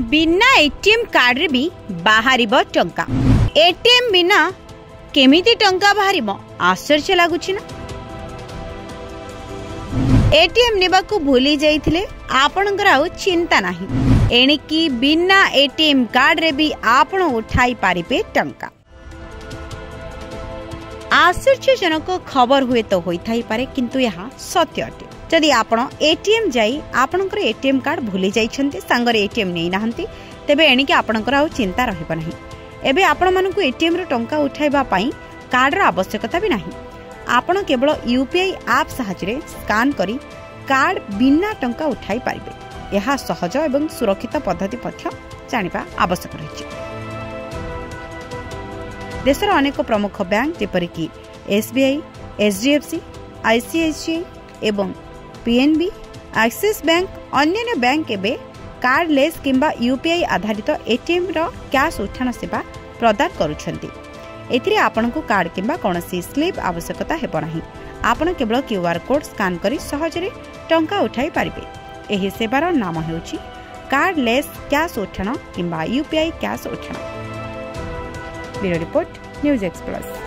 बिना ATM card रे भी बाहरिबो टंका। एटीएम बिना केमिति टंका बाहरिबो आश्चर्य लागुछि ना। एटीएम नेबाकू भूली जाइथिले आपणकर आउ चिंता नाही, एणिकी बिना एटीएम कार्ड रे भी आपण उठाई पारिबे टंका। आश्चर्यजनक खबर हुए तो होई थाई पारे, किंतु यह सत्य अटे। जदि आपण एटीएम जाई आपणकर एटीएम कार्ड भूली जाइछन्ती, संगरे एटीएम नै नाहंती, तेबे एणिकी आपणकर आउ चिंता रहिबो नाही। एबे आपण मानकू एटीएम रो टंका उठाइबा पई कार्ड रो आवश्यकता भी नाही। आपण केवल यूपीआई ऐप सहायतारे स्कान करी कार्ड बिना टंका उठाई पारिबे। यह सहज एवं सुरक्षित पद्धति पथ्य जानिबा आवश्यक रहिछि। देशर अनेक प्रमुख बैंक जेपरिक एसबीआई, एचडीएफसी, आईसीआईसीआई एवं पीएनबी, एक्सिस बैंक, अन्य बैंक एबे कार्डलेस किंबा यूपीआई आधारित एटीएम रो कैश उठाण सेवा प्रदान करूछन्ती। एथिरे आपनकू कार्ड किंबा कोनोसी स्लिप आवश्यकता हेबो नाही। आपण केवल क्यूआर कोड स्कान करी सहजरे टंका उठाई पारिबे। एही सेवार नाम हेउछि कार्डलेस कैश उठाण किंबा यूपीआई कैश उठाण। Bureau report, news express.